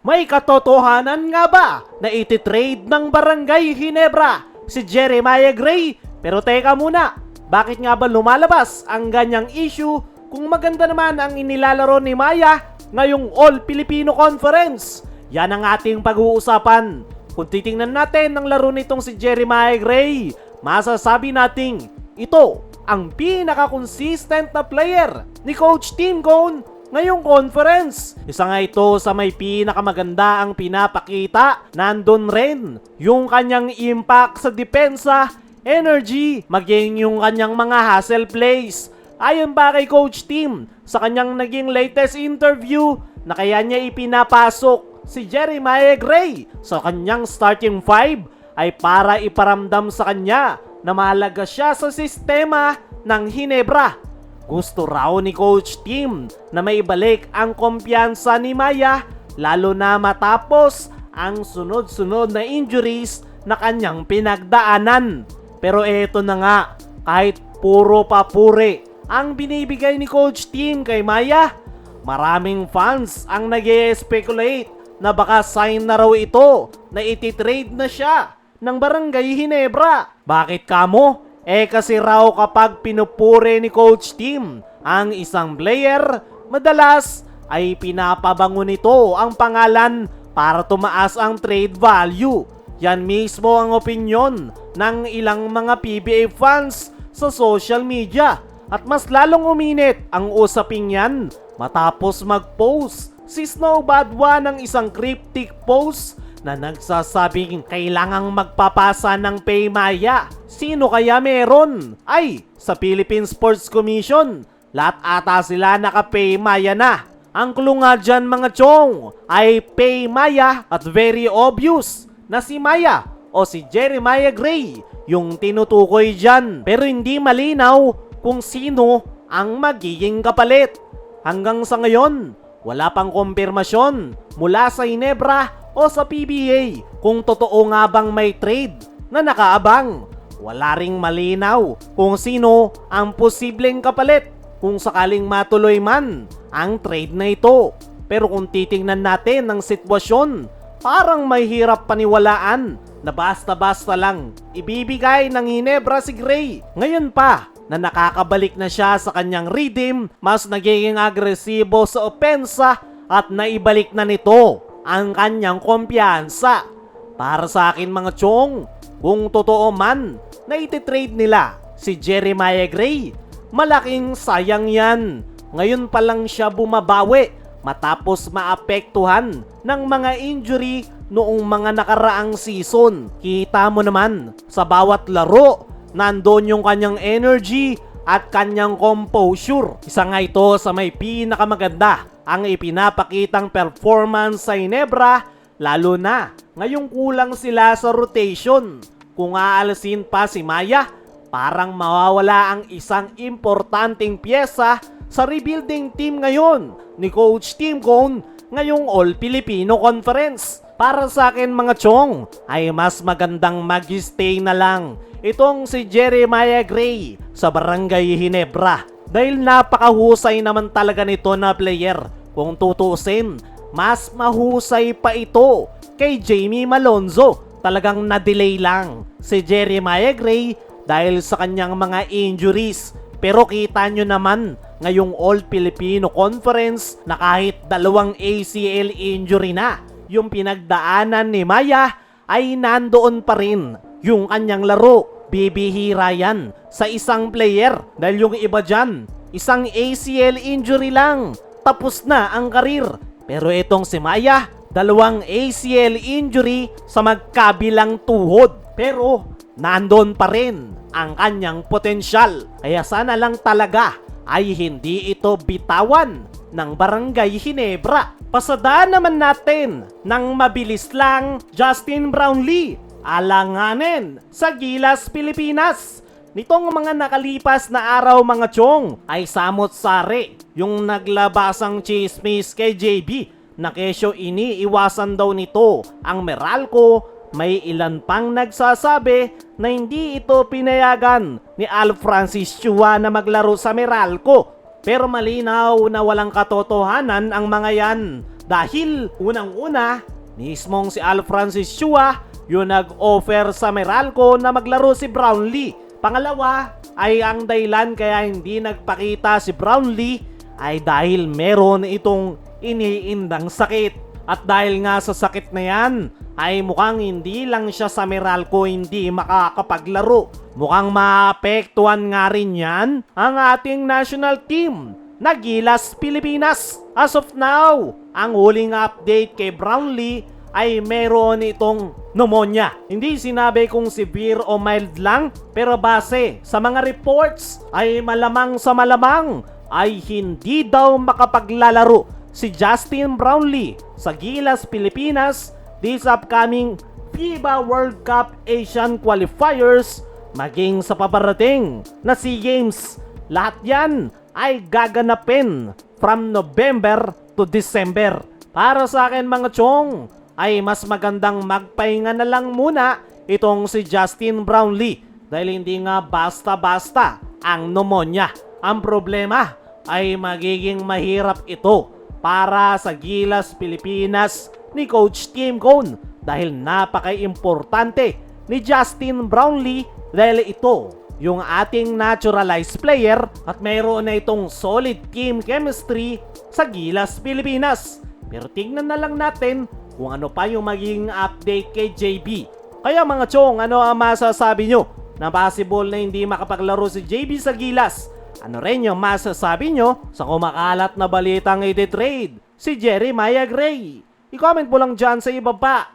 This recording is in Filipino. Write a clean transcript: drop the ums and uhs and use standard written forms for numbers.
May katotohanan nga ba na ititrade ng Barangay Ginebra si Jeremiah Gray? Pero teka muna, bakit nga ba lumalabas ang ganyang issue kung maganda naman ang inilalaro ni Maya ngayong All Filipino Conference? Yan ang ating pag-uusapan. Kung titingnan natin ang laro nitong si Jeremiah Gray, masasabi nating ito ang pinaka-consistent na player ni Coach Tim Cone ngayong conference. Isa nga ito sa may pinakamaganda ang pinapakita. Nandun rin yung kanyang impact sa depensa, energy, maging yung kanyang mga hustle plays. Ayon pa kay Coach Tim sa kanyang naging latest interview na kaya niya ipinapasok si Jeremiah Gray sa kanyang starting five ay para iparamdam sa kanya na mahalaga siya sa sistema ng Ginebra. Gusto raw ni Coach Tim na maibalik ang kumpiyansa ni Maya lalo na matapos ang sunod-sunod na injuries na kanyang pinagdaanan. Pero eto na nga, kahit puro papuri ang binibigay ni Coach Tim kay Maya, maraming fans ang nag-e-speculate na baka sign na raw ito na ititrade na siya ng Barangay Ginebra. Bakit kamo? Kasi raw kapag pinupuri ni Coach Tim ang isang player, madalas ay pinapabango nito ang pangalan para tumaas ang trade value. Yan mismo ang opinyon ng ilang mga PBA fans sa social media. At mas lalong uminit ang usaping yan matapos mag-post si Snow Badwa ng isang cryptic post na nagsasabing kailangang magpapasa ng pay Maya. Sino kaya meron? Ay, sa Philippine Sports Commission. Lahat ata sila naka-pay Maya na. Ang clue nga dyan mga chong ay pay Maya at very obvious na si Maya o si Jeremiah Gray yung tinutukoy dyan. Pero hindi malinaw kung sino ang magiging kapalit. Hanggang sa ngayon, wala pang kumpirmasyon mula sa Ginebra o sa PBA kung totoo nga bang may trade na nakaabang. Wala ring malinaw kung sino ang posibleng kapalit kung sakaling matuloy man ang trade na ito. Pero kung titingnan natin ang sitwasyon, parang may hirap paniwalaan na basta-basta lang ibibigay ng Ginebra si Gray. Ngayon pa na nakakabalik na siya sa kanyang rhythm, mas nagiging agresibo sa opensa at naibalik na nito ang kanyang kumpiyansa. Para sa akin mga chong, kung totoo man na ititrade nila si Jeremiah Gray, malaking sayang yan. Ngayon pa lang siya bumabawi matapos maapektuhan ng mga injury noong mga nakaraang season. Kita mo naman sa bawat laro, nandun yung kanyang energy at kanyang composure. Isa nga ito sa may pinakamaganda ang ipinapakitang performance sa Ginebra, lalo na ngayong kulang sila sa rotation. Kung aalasin pa si Maya, parang mawawala ang isang importanteng pyesa sa rebuilding team ngayon ni Coach Tim Cone ngayong All Filipino Conference. Para sa akin mga chong, ay mas magandang mag-stay na lang itong si Jeremiah Gray sa Barangay Ginebra dahil napakahusay naman talaga nito na player. Kung tutusin, mas mahusay pa ito kay Jamie Malonzo. Talagang na-delay lang si Jeremiah Gray dahil sa kanyang mga injuries. Pero kita nyo naman ngayong All Filipino Conference na kahit dalawang ACL injury na yung pinagdaanan ni Maya, ay nandoon pa rin yung kanyang laro. Bibihira yan sa isang player dahil yung iba dyan, isang ACL injury lang, tapos na ang karir. Pero itong si Maya, dalawang ACL injury sa magkabilang tuhod. Pero nandoon pa rin ang kanyang potensyal. Kaya sana lang talaga ay hindi ito bitawan ng Barangay Ginebra. Pasadaan naman natin ng mabilis lang Justin Brownlee. Alanganin sa Gilas, Pilipinas. Nitong mga nakalipas na araw mga chong ay samot-sari yung naglabasang chismis kay JB na kesyo iniiwasan daw nito ang Meralco. May ilan pang nagsasabi na hindi ito pinayagan ni Al Francis Chua na maglaro sa Meralco. Pero malinaw na walang katotohanan ang mga yan Dahil unang-una, mismong si Al Francis Chua yung nag-offer sa Meralco na maglaro si Brownlee. Pangalawa ay ang dahilan kaya hindi nagpakita si Brownlee ay dahil meron itong iniindang sakit. At dahil nga sa sakit na yan, ay mukhang hindi lang siya sa Meralco hindi makakapaglaro. Mukhang maapektuhan nga rin yan ang ating national team na Gilas Pilipinas. As of now, ang huling update kay Brownlee ay meron itong pneumonia. Hindi sinabi kung severe o mild lang, pero base sa mga reports ay malamang sa malamang ay hindi daw makapaglalaro si Justin Brownlee sa Gilas Pilipinas this upcoming FIBA World Cup Asian Qualifiers maging sa paparating na SEA Games. Lahat yan ay gaganapin from November to December. Para sa akin mga chong, ay mas magandang magpahinga na lang muna itong si Justin Brownlee dahil hindi nga basta-basta ang pneumonia. Ang problema ay magiging mahirap ito para sa Gilas Pilipinas ni Coach Tim Cone dahil napaka-importante ni Justin Brownlee dahil ito yung ating naturalized player at mayroon na itong solid team chemistry sa Gilas Pilipinas. Pero tingnan na lang natin kung ano pa yung magiging update kay JB. Kaya mga chong, ano ang masasabi nyo na possible na hindi makapaglaro si JB sa Gilas? Ano rin yung masasabi nyo sa kumakalat na balitang iti-trade si Jeremiah Gray? I-comment mo lang dyan sa ibaba.